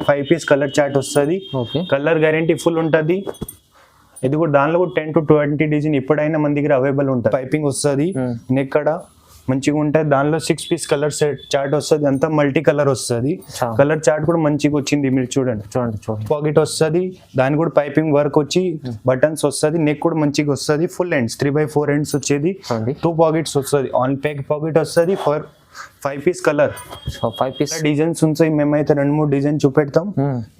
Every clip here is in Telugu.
5 పీస్ కలర్ చార్ట్ వస్తుంది. కలర్ గ్యారంటీ ఫుల్ ఉంటుంది. ఇది కూడా దానిలో కూడా 10 to 20 డిజైన్ ఎప్పుడైనా మన దగ్గర అవైలబుల్ ఉంటుంది. పైపింగ్ వస్తుంది, నెక్ కడ మంచిగా ఉంటుంది. దానిలో 6 పీస్ కలర్ సెట్ చార్ట్ వస్తుంది. అంతా మల్టీ కలర్ వస్తుంది. కలర్ చార్ట్ కూడా మంచిగా వచ్చింది, మీరు చూడండి. పాకెట్ వస్తుంది, దాని కూడా పైపింగ్ వర్క్ వచ్చి బటన్స్ వస్తుంది. నెక్ కూడా మంచిగా వస్తుంది. ఫుల్ ఎండ్స్ 3/4 ఎండ్స్ వచ్చేది. 2 పాకెట్స్ వస్తుంది. ఆన్ ప్యాక్ పాకెట్ వస్తుంది. For 5 piece colour 5 piece designs ఉంటాయి. మేమైతే 2-3 డిజైన్ చూపెడతాం,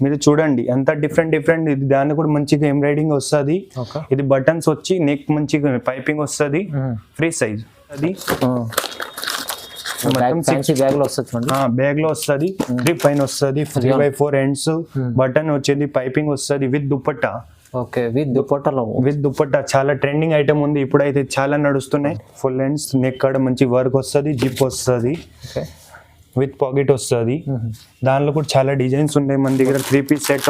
మీరు చూడండి. అంతా డిఫరెంట్ ఇది దాన్ని కూడా మంచిగా ఎంబ్రాయిడింగ్ వస్తుంది. ఇది బటన్స్ వచ్చి నెక్ మంచిగా పైపింగ్ వస్తుంది. ఫ్రీ సైజ్ అది బ్యాగ్ లో వస్తుంది. గ్రిప్ పైన వస్తుంది. 3/4 ఎండ్స్ బటన్ వచ్చేది. పైపింగ్ వస్తుంది విత్ దుపట్టా. విత్ దుపట్టా చాలా ట్రెండింగ్ ఐటమ్ ఉంది ఇప్పుడైతే, చాలా నడుస్తున్నాయి. ఫుల్ ఎండ్స్ నెక్ కాడ మంచి వర్క్ వస్తుంది. జిప్ వస్తుంది విత్ పాకెట్ వస్తుంది. దానిలో కూడా చాలా డిజైన్స్ ఉన్నాయి మన దగ్గర. 3 పీస్ సెట్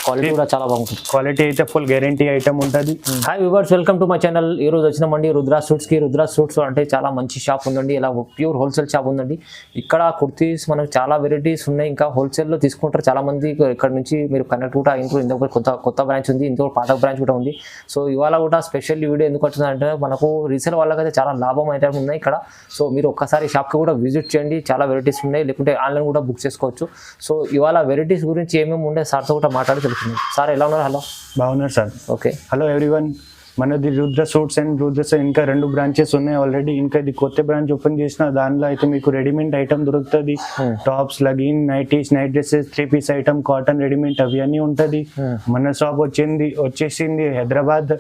క్వాలిటీ కూడా చాలా బాగుంటుంది. క్వాలిటీ అయితే ఫుల్ గ్యారంటీ ఐటమ్ ఉంటుంది. Hi viewers, welcome to my channel. ఈ రోజు వచ్చినామండి రుద్రా సూట్స్ కి. రుద్రా సూట్స్ అంటే చాలా మంచి షాప్ ఉందండి. ఇలా ప్యూర్ హోల్సేల్ షాప్ ఉందండి. ఇక్కడ కుర్తీస్ మనకు చాలా వెరైటీస్ ఉన్నాయి. ఇంకా హోల్సేల్ లో తీసుకుంటారు చాలా మంది. ఇక్కడ నుంచి మీరు కనెక్ట్ కూడా ఇంకో కొత్త బ్రాంచ్ ఉంది, ఇంకో పాత బ్రాంచ్ కూడా ఉంది. సో ఇవాళ కూడా స్పెషల్ వీడియో ఎందుకు వచ్చిందంటే మనకు రీసేల్ వాళ్ళకైతే చాలా లాభం అయితే ఉన్నాయి ఇక్కడ. సో మీరు ఒక్కసారి షాప్ కి కూడా విజిట్ చేయండి. చాలా వెరైటీస్ ఉన్నాయి, లేకుంటే ఆన్లైన్ కూడా బుక్ చేసుకోవచ్చు. సో ఇవాళ వెరైటీస్ గురించి ఏమేమి ఉండే సార్తో కూడా మాట్లాడి తెలుస్తుంది. సార్ ఎలా ఉన్నారు? హలో, బాగున్నారు సార్. Okay, hello everyone. మనది రుద్ర సూట్స్ అండ్ రుద్ర ఇంకా 2 బ్రాంచెస్ ఉన్నాయి ఆల్రెడీ. ఇంకా ఇది కొత్త బ్రాంచ్ ఓపెన్ చేసిన. దానిలో అయితే మీకు రెడీమేడ్ ఐటమ్ దొరుకుతుంది. Tops, legging, nighties, night dresses, 3 piece item, cotton readymade అవి అన్నీ ఉంటుంది. మన షాప్ వచ్చేసింది హైదరాబాద్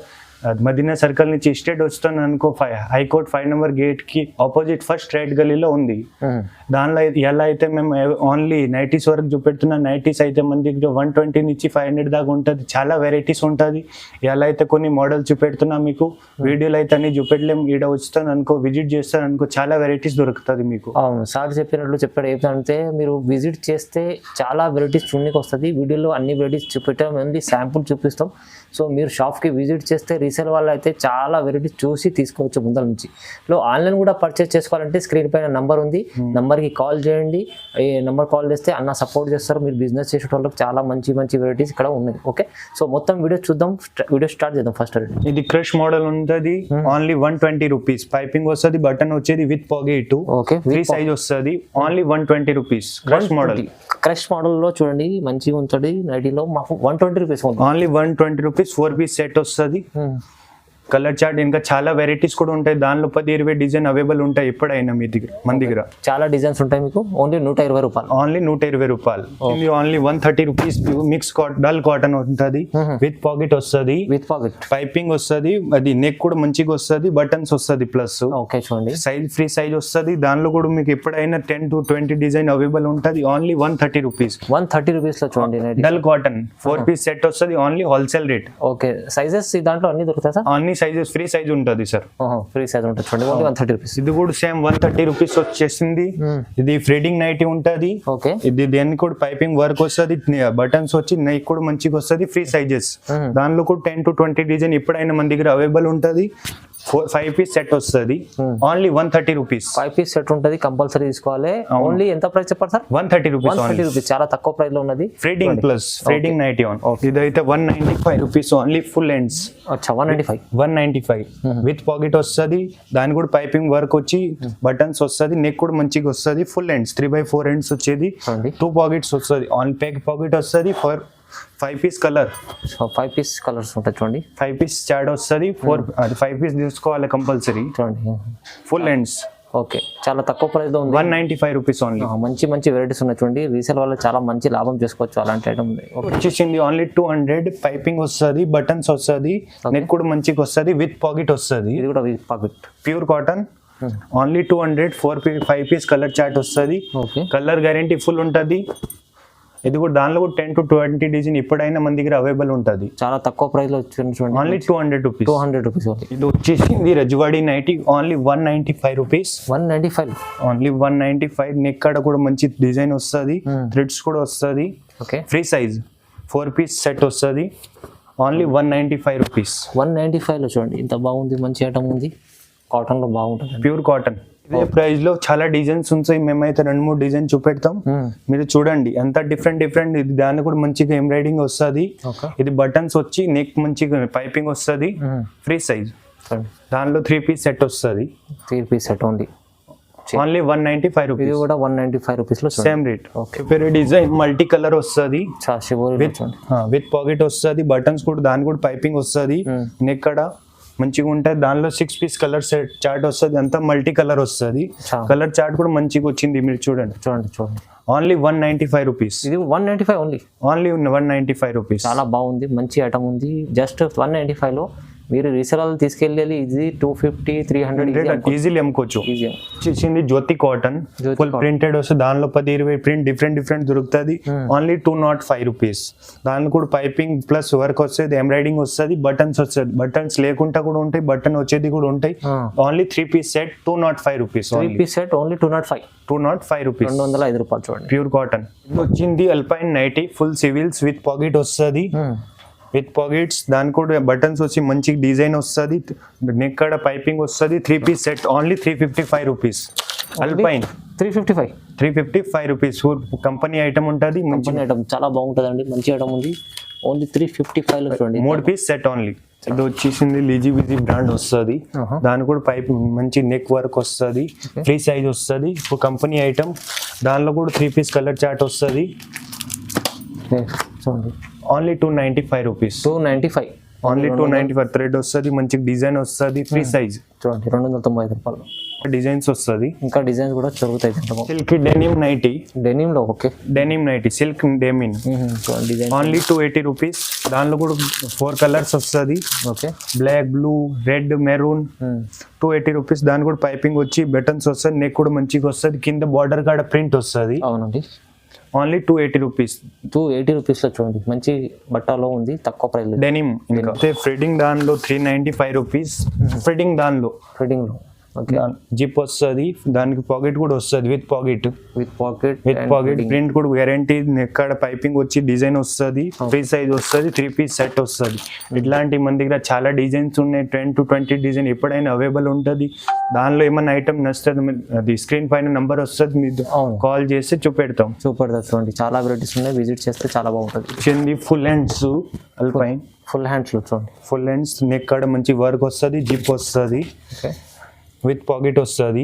మదీనా సర్కిల్ నుంచి స్టేట్ వస్తాను అనుకో, హైకోర్ట్ 5 నెంబర్ గేట్ కి ఆపోజిట్ ఫస్ట్ రైట్ గలీలో ఉంది. దానిలో ఎలా అయితే మేము ఓన్లీ నైటీస్ వరకు చూపెడుతున్నా. నైటీస్ అయితే మన దగ్గర 120 నుంచి 500 దాకా ఉంటుంది. చాలా వెరైటీస్ ఉంటుంది. ఎలా అయితే కొన్ని మోడల్ చూపెడుతున్నా మీకు. వీడియోలు అయితే అన్ని చూపెట్టలేము. ఈడ వస్తాను అనుకో, విజిట్ చేస్తాను అనుకో, చాలా వెరైటీస్ దొరుకుతుంది మీకు. అవును, సార్ చెప్పాడు ఏంటంటే మీరు విజిట్ చేస్తే చాలా వెరైటీస్ చూడడానికి వస్తుంది. వీడియోలో అన్ని వెరైటీస్ చూపెట్టాం, ఉంది శాంపుల్ చూపిస్తాం. సో మీరు షాప్కి విజిట్ చేస్తే రీసేల్ వాళ్ళు అయితే చాలా వెరైటీస్ చూసి తీసుకోవచ్చు ముందర నుంచి. ఆన్లైన్ కూడా పర్చేస్ చేసుకోవాలంటే స్క్రీన్ పైన నంబర్ ఉంది, నంబర్కి కాల్ చేయండి. ఈ నెంబర్ కాల్ చేస్తే అన్న సపోర్ట్ చేస్తారు. మీరు బిజినెస్ చేసే వాళ్ళకి చాలా మంచి వెరైటీస్ ఇక్కడ ఉన్నాయి. ఓకే, సో మొత్తం వీడియో చూద్దాం. వీడియో స్టార్ట్ చేద్దాం. ఫస్ట్ ఇది క్రష్ మోడల్ ఉంటుంది. Only 120 rupees. పైపింగ్ వస్తుంది, బటన్ వచ్చేది with pocket. Okay, free size వస్తుంది. Only 120 rupees. Crush model. Crush model లో చూడండి మంచిగా ఉంటుంది. నైటీలో మాకు 120 rupees. Only 120 rupees. 4 piece set వస్తుంది. కలర్ చార్ట్ ఇంకా చాలా వెరైటీస్ కూడా ఉంటాయి. దానిలో 10-20 డిజైన్ అవైలబుల్ ఉంటాయి ఎప్పుడైనా మీ దగ్గర. మన దగ్గర చాలా డిజైన్స్ ఉంటాయి. మీకు ఓన్లీ 120 రూపాయలు. ఓన్లీ 120 రూపాయలు. Only 130 rupees. Mix dull cotton ఉంటుంది విత్ పాకెట్ వస్తుంది. విత్ పాకెట్ పైపింగ్ వస్తుంది. అది నెక్ కూడా మంచిగా వస్తుంది. బటన్స్ వస్తుంది ప్లస్. ఓకే, చూడండి సైజ్ ఫ్రీ సైజ్ వస్తుంది. దానిలో కూడా మీకు ఎప్పుడైనా 10 to 20 డిజైన్ అవైలబుల్ ఉంటుంది. Only 130 rupees. 130 రూపీస్ లో చూడండి. డల్ కాటన్ 4 పీస్ సెట్ వస్తుంది. Only wholesale rate. Okay, sizes దాంట్లో అన్ని దొరుకుతాయి సార్? అన్ని సైజెస్ ఫ్రీ సైజ్ ఉంటుంది సార్. ఫ్రీ సైజ్ ఉంటుంది. 130 రూపీస్. ఇది కూడా సేమ్ 130 రూపీస్ వచ్చేసింది. ఇది ఫ్రీడింగ్ నైటీ ఉంటుంది. ఓకే, ఇది దేనికి కూడా పైపింగ్ వర్క్ వస్తుంది. బటన్స్ వచ్చి నెక్ కూడా మంచిగా వస్తుంది. Free sizes. దానిలో కూడా 10 to 20 డిజైన్ ఎప్పుడైనా మన దగ్గర అవైలబుల్ ఉంటుంది. 5 పీస్ సెట్ వస్తుంది. Only 130 rupees. 5 పీస్ సెట్ ఉంటుంది, కంపల్సరీ తీసుకోవాలి. ఓన్లీ ఎంత ప్రైస్ చెప్పారు సార్? 130 రూపీస్. 130 రూపీస్, చాలా తక్కువ ప్రైస్ లో ఉన్నది. ఫ్రీడింగ్ ప్లస్ ఫ్రీడింగ్ నైటీ ఆన్. ఇదైతే 195 rupees. Only full ends. 195 with pocket వస్తుంది. దాని కూడా పైపింగ్ వర్క్ వచ్చి బటన్స్ వస్తుంది. నెక్ కూడా మంచిగా వస్తుంది. ఫుల్ ఎండ్స్ 3/4 ఎండ్స్ వచ్చేది. 2 పాకెట్స్ వస్తుంది. ఆన్ ప్యాక్ పాకెట్ వస్తుంది. For 5 piece colour. 5 piece colours ఉంటాయి చూడండి. 5 పీస్ చార్ట్ వస్తుంది. 5 పీస్ తీసుకోవాలి కంపల్సరీ. చూడండి ఫుల్ ఎండ్స్. ఓకే, చాలా తక్కువ ప్రైస్ లో ఉంది. 195 రూపీస్ ఓన్లీ. మంచి వెరైటీస్ ఉన్నాయి చూడండి. రీసేల్ వల్ల చాలా మంచి లాభం చేసుకోవచ్చు. అలాంటి ఐటమ్ వచ్చేసింది. ఓన్లీ 200. పైపింగ్ వస్తుంది, బటన్స్ వస్తుంది, నెక్ కూడా మంచిగా వస్తుంది. విత్ పాకెట్ వస్తుంది. ఇది కూడా with pocket. Pure cotton. Only 200. 5 piece colour chart వస్తుంది. కలర్ గ్యారంటీ ఫుల్ ఉంటుంది. ఇది కూడా దానిలో కూడా 10 to 20 డిజైన్ ఎప్పుడైనా మన దగ్గర అవైలబుల్ ఉంటుంది. చాలా తక్కువ ప్రైస్ లో చూడండి. Only 200 rupees. 200 రూపీస్. ఇది వచ్చేసింది Rajwadi nighty. Only 195 rupees. 195. Only 195. Neck కాడ కూడా మంచి డిజైన్ వస్తుంది. థ్రెడ్స్ కూడా వస్తుంది. Okay, free size. 4 piece set వస్తుంది. Only 195 rupees. 195 లో చూడండి ఇంత బాగుంది. మంచి ఐటమ్ ఉంది. కాటన్ లో బాగుంటుంది. Pure cotton. ఇదే ప్రైస్ లో చాలా డిజైన్స్ ఉంటాయి. మేమైతే 2-3 డిజైన్ చూపెడతాం, మీరు చూడండి. అంత డిఫరెంట్ ఇది దాన్ని కూడా మంచిగా ఎంబ్రాయిడింగ్ వస్తుంది. ఇది బటన్స్ వచ్చి నెక్ మంచిగా పైపింగ్ వస్తుంది, ఫ్రీ సైజ్. దానిలో 3 పీస్ సెట్ వస్తుంది. 3 పీస్ సెట్ ఓన్లీ $195. ఇది కూడా 195 రూపీస్ లో same rate. Okay, design multi colour వస్తుంది, విత్ పాకెట్ వస్తుంది, బటన్స్ కూడా దాని కూడా పైపింగ్ వస్తుంది, నెక్ కడ మంచిగా ఉంటుంది. దానిలో 6 పీస్ కలర్ సెట్ చార్ట్ వస్తుంది, అంతా మల్టీ కలర్ వస్తుంది. కలర్ చార్ట్ కూడా మంచిగా వచ్చింది, మీరు చూడండి. ఓన్లీ $195. ఇది 195 ఓన్లీ 195 రూపీస్. చాలా బాగుంది, మంచి ఐటమ్ ఉంది. జస్ట్ 195 లో మీరు రీసెలర్లు తీసుకెళ్ళి ఇది 250-300 ఈజీలీ అమ్ముకోవచ్చు. చేసింది జ్యోతి కాటన్, ఫుల్ ప్రింటెడ్ వస్తుంది. దానిలో 10-20 ప్రింట్ డిఫరెంట్ దొరుకుతుంది. ఓన్లీ $205. దానిలో కూడా పైపింగ్ ప్లస్ వర్క్ వస్తుంది, ఎంబ్రాయిడింగ్ వస్తుంది, బటన్స్ వస్తుంది. బటన్స్ లేకుండా కూడా ఉంటాయి, బటన్ వచ్చేది కూడా ఉంటాయి. Only 3 piece set $205. 3 piece set only 205 rupees. $205 చూడండి. ప్యూర్ కాటన్ వచ్చింది. Alpine nighty full sleeves with pocket వస్తుంది, విత్ పాకెట్స్. దాని కూడా బటన్స్ వచ్చి మంచి డిజైన్ వస్తుంది, నెక్ కాడ పైపింగ్ వస్తుంది. 3 piece set only $355. Alpine 355 rupees. Company item ఉంటుంది, మంచి ఐటమ్, చాలా బాగుంటుంది అండి, మంచి ఐటమ్ ఉంది. ఓన్లీ 355 లో చూడండి. 3 పీస్ సెట్ ఓన్లీ. ఇది వచ్చేసింది లీజీ విజీ బ్రాండ్ వస్తుంది. దాని కూడా పైప్ మంచి నెక్ వర్క్ వస్తుంది, ఫ్రీ సైజ్ వస్తుంది, కంపెనీ ఐటమ్. దానిలో కూడా 3 పీస్ కలర్ చార్ట్ వస్తుంది. చూడండి ఓన్లీ $295. 295 ఓన్లీ 295. థ్రెడ్ వస్తుంది, మంచి డిజైన్ వస్తుంది, ఫ్రీ సైజ్. చూడండి $295. డిజైన్స్ వస్తుంది, ఇంకా డిజైన్స్ కూడా దొరుకుతాయి. సిల్క్ డెనిమ్ నైటీ, డెనిమ్ లో okay, denim nighty silk denim only $280. దానిలో కూడా 4 కలర్స్ వస్తుంది, okay, black, blue, red, maroon. $280. దాని కూడా పైపింగ్ వచ్చి బటన్స్ వస్తుంది, నెక్ కూడా మంచిగా వస్తుంది, కింద బార్డర్ కాడ ప్రింట్ వస్తుంది. అవునండి. ఓన్లీ $280. 280 లో చూడండి, మంచి బట్టలో ఉంది, తక్కువ ప్రైస్. డెనిమ్ ఇంకా ఫ్రెడింగ్ దానిలో $395. ఫ్రెడింగ్ దానిలో జిప్ వస్తుంది, దానికి పాకెట్ కూడా వస్తుంది, విత్ పాకెట్ ప్రింట్ కూడా గ్యారంటీ. ఎక్కడ పైపింగ్ వచ్చి డిజైన్ వస్తుంది, ఫ్రీ సైజ్ వస్తుంది, 3 పీస్ సెట్ వస్తుంది. ఇట్లాంటి మన దగ్గర చాలా డిజైన్స్ ఉన్నాయి, 10 to 20 డిజైన్ ఎప్పుడైనా అవైలబుల్ ఉంటుంది. దానిలో ఏమైనా ఐటమ్ నచ్చుతుంది, అది స్క్రీన్ పైన నంబర్ వస్తుంది, మీరు కాల్ చేస్తే చూపెడతాం. చూడండి, చాలా వెరైటీస్ ఉన్నాయి, విజిట్ చేస్తే చాలా బాగుంటుంది. Full hands alpine, full hands చూడండి, ఫుల్ హ్యాండ్స్ నెక్ కాడ మంచి వర్క్ వస్తుంది, జిప్ వస్తుంది, విత్ పాకెట్ వస్తుంది.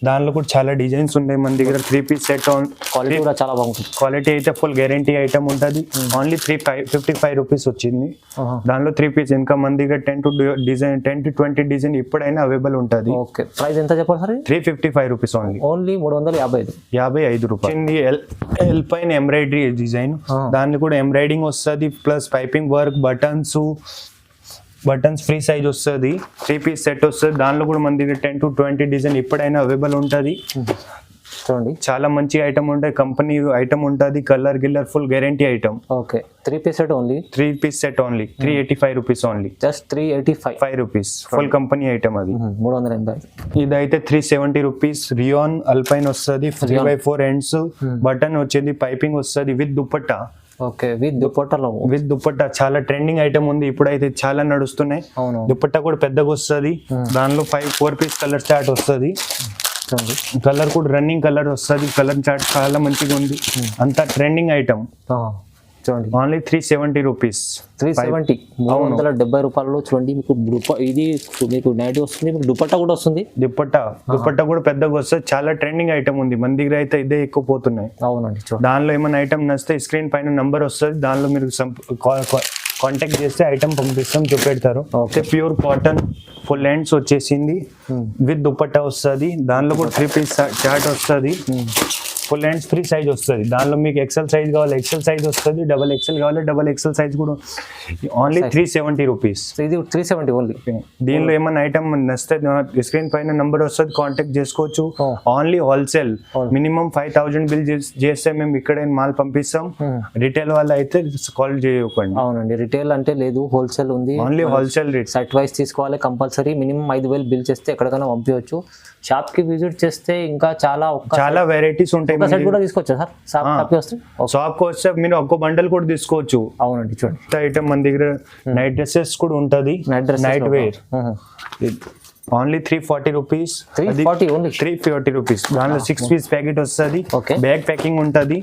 దానిలో కూడా చాలా డిజైన్స్ ఉన్నాయి మన దగ్గర. 3 పీస్ సెట్ క్వాలిటీ కూడా చాలా బాగుంటుంది. క్వాలిటీ అయితే ఫుల్ గ్యారంటీ ఐటమ్ ఉంటుంది. ఓన్లీ $355 వచ్చింది. దానిలో 3 పీస్. ఇంకా మన దగ్గర 10 to 20 డిజైన్ ఎప్పుడైనా అవైలబుల్ ఉంటుంది. ఓకే, ప్రైస్ ఎంత చెప్పాలి సార్? $355 ఓన్లీ $355. ఎల్పైన్ ఎంబ్రాయిడరీ డిజైన్, దాన్ని కూడా ఎంబ్రాయిడింగ్ వస్తుంది, plus piping work, buttons free size వస్తుంది, 3 పీస్ సెట్ వస్తుంది. దానిలో కూడా మన దగ్గర 10 to 20 డిజైన్ ఎప్పుడైనా అవైలబుల్ ఉంటుంది. చూడండి, చాలా మంచి ఐటమ్ ఉంటాయి, కంపెనీ ఐటమ్ ఉంటుంది, కలర్ గిల్లర్ full guarantee item. Okay, 3 piece set only. 3 piece set only $385 only. Just $385 full company item అది. 380. ఇదైతే $370. రియాన్ అల్పైన్ వస్తుంది, 3x4 ఎండ్స్, బటన్ వచ్చేది, పైపింగ్ వస్తుంది, with dupatta. Okay, with dupatta చాలా ట్రెండింగ్ ఐటమ్ ఉంది, ఇప్పుడైతే చాలా నడుస్తున్నాయి. దుపట్టా కూడా పెద్దగా వస్తుంది. దానిలో 4 పీస్ కలర్ చార్ట్ వస్తుంది, కలర్ కూడా రన్నింగ్ కలర్ వస్తుంది, కలర్ చార్ట్ చాలా మంచిగా ఉంది. అంతా ట్రెండింగ్ ఐటమ్. చూడండి, ఓన్లీ $370. 370, $370 చూడండి. ఇది మీకు నైటీ వస్తుంది, మీకు దుపట్టా కూడా వస్తుంది. దుపట్టా కూడా పెద్దగా వస్తుంది, చాలా ట్రెండింగ్ ఐటమ్ ఉంది మన దగ్గర అయితే, ఇదే ఎక్కువ పోతున్నాయి. అవునండి. దానిలో ఏమైనా ఐటమ్ నచ్చితే స్క్రీన్ పైన నంబర్ వస్తుంది, దానిలో మీరు కాంటాక్ట్ చేస్తే ఐటమ్ పంపిస్తాం, చూపెడతారు. Okay, pure cotton full hands వచ్చేసింది, విత్ దుపట్టా వస్తుంది. దానిలో కూడా 3 పీస్ చార్ట్ వస్తుంది, ఫుల్ హ్యాండ్స్, ఫ్రీ సైజ్ వస్తుంది. దానిలో మీకు ఎక్సెల్ సైజ్ కావాలి, ఎక్సెల్ సైజ్ వస్తుంది, XXL కావాలి, XXL సైజ్ కూడా. ఓన్లీ $370. ఇది 370 ఓన్లీ. దీనిలో ఏమైనా ఐటమ్ నచ్చితే స్క్రీన్ పైన నంబర్ వస్తుంది, కాంటాక్ట్ చేసుకోవచ్చు. ఓన్లీ హోల్సేల్, మినిమం 5000 బిల్ చేస్తే మేము ఇక్కడ మాల్ పంపిస్తాం. రిటైల్ వాళ్ళు అయితే కాల్ చేయకండి. అవునండి, రిటైల్ అంటే లేదు, హోల్సేల్ ఉంది. Only wholesale rate. Set wise తీసుకోవాలి కంపల్సరీ. మినిమం 5000 బిల్ చేస్తే ఎక్కడికైనా పంపించవచ్చు. షాప్ కి విజిట్ చేస్తే ఇంకా చాలా వెరైటీస్ ఉంటాయి. సెట్ కూడా తీసుకోవచ్చా సార్? షాప్ కి వస్తే మీరు ఒక్క బండల్ కూడా తీసుకోవచ్చు. అవునండి, చూడండి, ఐటమ్ మన దగ్గర నైట్ డ్రెస్సెస్ కూడా ఉంటది, night wear. Only 340 rupees. 340 only 340 rupees. దానిలో 6 పీస్ ప్యాకెట్ వస్తుంది. ఓకే. బ్యాగ్ ప్యాకింగ్ ఉంటుంది.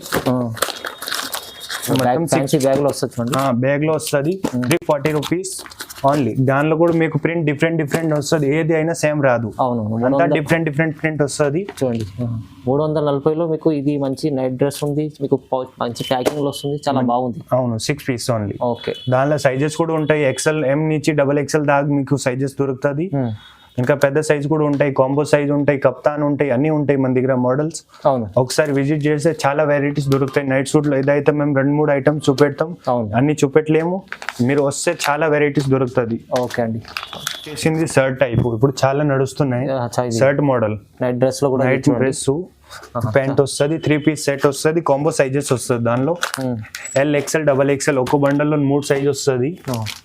ఫ్యాన్సీ బ్యాగ్ లో వస్తుంది చూడండి. బ్యాగ్ లో వస్తుంది. 340 రూపీస్ ఓన్లీ. దానిలో కూడా మీకు ప్రింట్ డిఫరెంట్ వస్తుంది. ఏది అయినా సేమ్ రాదు. అవును, అంతా డిఫరెంట్ ప్రింట్ వస్తుంది. చూడండి 340లో మీకు ఇది మంచి నైట్ డ్రెస్ ఉంది. మీకు మంచి ప్యాకింగ్ లో వస్తుంది. చాలా బాగుంది. అవును, 6 పీస్ ఓన్లీ. ఓకే. దానిలో సైజెస్ కూడా ఉంటాయి. ఎక్సెల్ ఎం నుంచి XXL దాకా మీకు సైజెస్ దొరుకుతుంది. ఇంకా పెద్ద సైజ్ కూడా ఉంటాయి. కాంబో సైజ్ ఉంటాయి, కప్తాన్ ఉంటాయి, అన్ని ఉంటాయి మన దగ్గర మోడల్స్. అవును, ఒకసారి విజిట్ చేస్తే చాలా వెరైటీస్ దొరుకుతాయి. నైట్ సూట్ లో ఇదైతే మేము 2-3 ఐటమ్స్ చూపెడతాం. అవును, అన్ని చూపెట్టలేము. మీరు వస్తే చాలా వెరైటీస్ దొరుకుతుంది. ఓకే అండి. చేసింది షర్ట్ టైప్ ఇప్పుడు చాలా నడుస్తున్నాయి. షర్ట్ మోడల్ నైట్ డ్రెస్ లో కూడా నైట్ డ్రెస్ ప్యాంట్ వస్తుంది. 3 పీస్ సెట్ వస్తుంది. కాంబో సైజెస్ వస్తుంది. దానిలో LXL XXL ఒక్క బండల్ లో 3 సైజ్ వస్తుంది.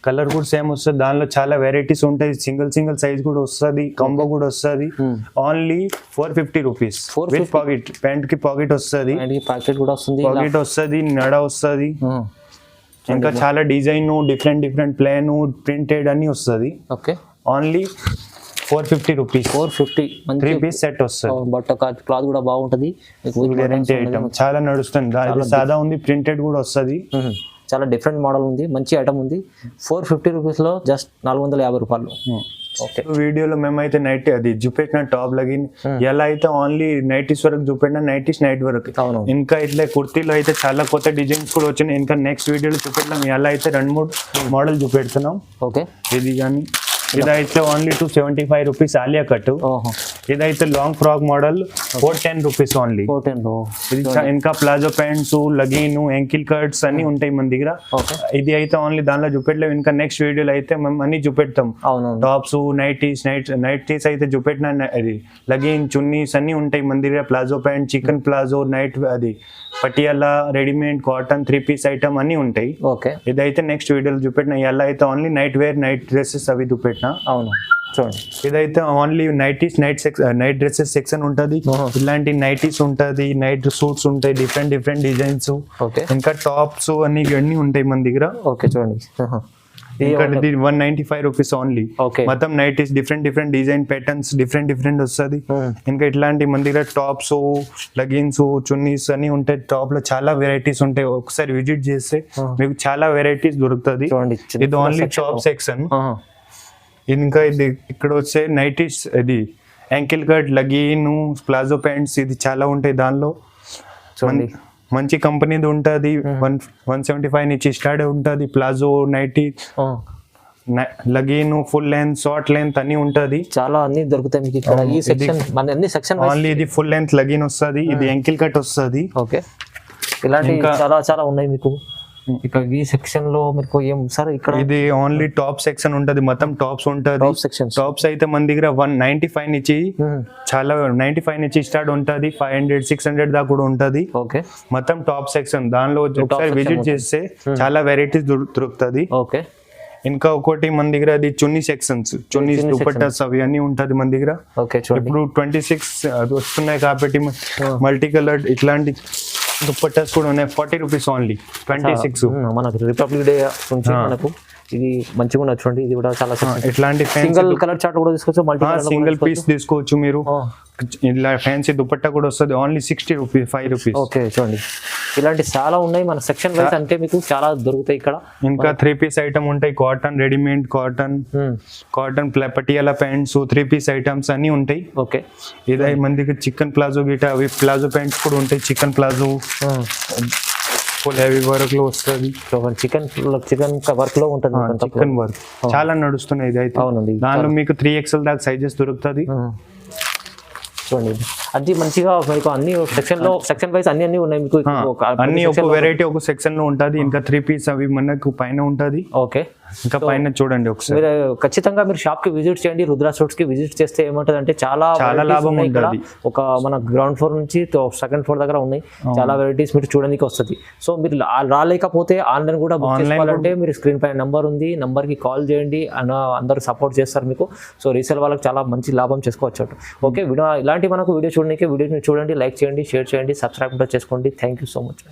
కలర్ కూడా సేమ్ వస్తుంది. దానిలో చాలా వెరైటీస్ ఉంటాయి. సింగిల్ సైజ్ కూడా వస్తుంది. కాంబో కూడా వస్తుంది. Only 450 rupees with pocket. Pant కి పాకెట్ వస్తుంది. పాకెట్ కూడా వస్తుంది. పాకెట్ వస్తుంది. నడ వస్తుంది. ఇంకా చాలా డిజైన్ డిఫరెంట్ ప్లాన్ ప్రింటెడ్ అన్ని వస్తుంది. Okay. Only 450 rupees. 450 3 piece set వస్తుంది. బట్ క్లాత్ కూడా బాగుంటది. గ్యారంటీ ఐటమ్ చాలా నడుస్తుంది. అది సాదా ఉంది. ప్రింటెడ్ కూడా వస్తుంది. చాలా డిఫరెంట్ మోడల్ ఉంది. మంచి ఐటమ్ ఉంది. 450 రూపీస్ లో జస్ట్ 450 రూపాయలు. ఓకే. వీడియోలో మేమైతే నైట్ అది చూపెట్టిన టాప్ లగిన్ ఎలా అయితే ఓన్లీ నైటీస్ వరకు చూపెట్టిన నైట్ వరకు. ఇంకా ఇట్లా కుర్తీలో అయితే చాలా కొత్త డిజైన్స్ కూడా వచ్చినాయి. ఇంకా నెక్స్ట్ వీడియోలో చూపెట్టినాం. ఎలా అయితే 2-3 మోడల్ చూపెడుతున్నాం. ఓకే. ఇది కానీ ఇదైతే ఓన్లీ 275 రూపీస్ ఆలియా కట్. ఇదైతే long frock model 410 rupees only. ఇది ఇంకా ప్లాజో ప్యాంట్స్, లగిన్, యాంకిల్ కట్స్ అన్ని ఉంటాయి మన దగ్గర. ఇది అయితే ఓన్లీ దానిలో చూపెట్టలేము. ఇంకా నెక్స్ట్ వీడియోలో అయితే మేము అన్ని చూపెడతాం. టాప్స్, నైటీస్ అయితే చూపెట్టిన. అది లగిన్, చున్నీస్ అన్ని ఉంటాయి మన దగ్గర. Palazzo pant, chikan palazzo, night అది Patiala, readymade, cotton, 3 piece item అన్ని ఉంటాయి. ఇదైతే నెక్స్ట్ వీడియోలో చూపెట్టిన. ఎలా అయితే only night wear, night dresses అవి చూపెట్టిన. అవును, చూడండి. ఇదైతే only nighties, night dresses section ఉంటది. ఇలాంటి నైటీస్ ఉంటది, నైట్ సూట్స్ ఉంటాయి, డిఫరెంట్ డిజైన్స్. ఇంకా టాప్స్ అన్ని ఉంటాయి మన దగ్గర. ఓకే, చూడండి. ఇంకా 195 రూపీస్ ఓన్లీ. మొత్తం nighties different design patterns different వస్తుంది. ఇంకా ఇట్లాంటి మన దగ్గర టాప్స్, లగిన్స్, చున్నీస్ అన్ని ఉంటాయి. టాప్ లో చాలా వెరైటీస్ ఉంటాయి. ఒకసారి విజిట్ చేస్తే మీకు చాలా వెరైటీస్ దొరుకుతుంది. ఇది ఓన్లీ టాప్ సెక్షన్. ఇంకా ఇది ఇక్కడ వచ్చే నైటీస్, ఇది యాంకిల్ కట్, లగిన్, ప్లాజో ప్యాంట్స్ ఇది చాలా ఉంటాయి. దానిలో మంచి కంపెనీది ఉంటుంది. 175 నుంచి స్టార్ట్ ఉంటుంది. Palazzo, nighty, legging, full length, short length అన్ని ఉంటది. చాలా అన్ని దొరుకుతాయి మీకు ఇక్కడ. ఈ సెక్షన్ మన అన్ని సెక్షన్ ఓన్లీ ఇది ఫుల్ లెంత్ లగిన్ వస్తుంది. ఇది యాంకిల్ కట్ వస్తుంది. ఓకే. ఇలాంటి చాలా ఉన్నాయి మీకు ఇక్కడ ఈ సెక్షన్ లో. మీకు ఏం సార్ ఇక్కడ? ఇది ఓన్లీ టాప్ సెక్షన్ ఉంటది. మొత్తం టాప్స్ ఉంటది. టాప్స్ అయితే మన దగ్గర 195 నుంచి చాలా 95 నుంచి స్టార్ట్ ఉంటది. 500, 600 దాకా కూడా ఉంటది. ఓకే. మొత్తం టాప్ సెక్షన్. దానిలో ఒకసారి విజిట్ చేస్తే చాలా వెరైటీస్ దొరుకుతుంది. ఓకే. ఇంకా ఒకటి మన దగ్గర అది చున్నీ సెక్షన్స్, చున్నీస్, దుపట్టాస్ అవి అన్ని ఉంటది మన దగ్గర. ఇప్పుడు 26 వస్తున్నాయి కాబట్టి మల్టీ కలర్ ఇట్లాంటి దుపట్టాస్ కూడా ఉన్నాయి. 40 రూపీస్ ఓన్లీ. 26 మనకు రిపబ్లిక్ డే నుంచి మనకు ఇది మంచిగా ఉండదు చూడండి. ఇది కూడా చాలా ఇట్లాంటి సింగిల్ కలర్ చార్ట్ కూడా తీసుకోవచ్చు. మల్టీ సింగిల్ పీస్ తీసుకోవచ్చు మీరు. ఇలా ఫ్యాన్సీ దుపట్టా కూడా వస్తుంది. Only 60 rupees, 5 rupees. ఓకే, చూడండి. ఇలాంటి చాలా ఉన్నాయి మన సెక్షన్ వైస్. అంటే మీకు చాలా దొరుకుతాయి ఇక్కడ. ఇంకా 3 పీస్ ఐటమ్ ఉంటాయి. Cotton, readymade cotton Patiala pants, 3 piece items అన్ని ఉంటాయి. ఓకే. ఇదే మందికి చికెన్ ప్లాజో గిట అవి ప్లాజో ప్యాంట్స్ కూడా ఉంటాయి. Chicken palazzo full heavy work లో వస్తుంది. చికెన్ వర్క్ లో ఉంటుంది. చికెన్ వర్క్ చాలా నడుస్తున్నాయి. ఇది అయితే దానిలో మీకు 3XL దాకా సైజెస్ దొరుకుతుంది. చూడండి, అది మంచిగా మీకు అన్ని సెక్షన్ వైస్ అన్ని ఉన్నాయి మీకు. అన్ని ఒక వెరైటీ ఒక సెక్షన్ లో ఉంటది. ఇంకా 3 పీస్ అవి మనకు పైన ఉంటది. ఓకే. ఇంకా పైన చూడండి ఒకసారి. మీరు ఖచ్చితంగా మీరు షాప్ కి విజిట్ చేయండి. రుద్రా సూట్స్ కి విజిట్ చేస్తే ఏమంటది అంటే చాలా లాభం ఉంటుంది. ఒక మన గ్రౌండ్ ఫ్లోర్ నుంచి 2nd ఫ్లోర్ దగ్గర ఉన్నాయి. చాలా వెరైటీస్ మీరు చూడడానికి వస్తుంది. సో మీరు రాలేకపోతే ఆన్లైన్ కూడా బుక్ చేసుకోవాలంటే మీరు స్క్రీన్ పైన నంబర్ ఉంది. నంబర్ కి కాల్ చేయండి. అందరూ సపోర్ట్ చేస్తారు మీకు. సో రీసేల్ వాళ్ళకి చాలా మంచి లాభం చేసుకోవచ్చు. ఓకే. ఇలాంటి మనకు వీడియో చూడడానికి వీడియోని చూడండి, లైక్ చేయండి, షేర్ చేయండి, సబ్స్క్రైబ్ చేసుకోండి. Thank you so much.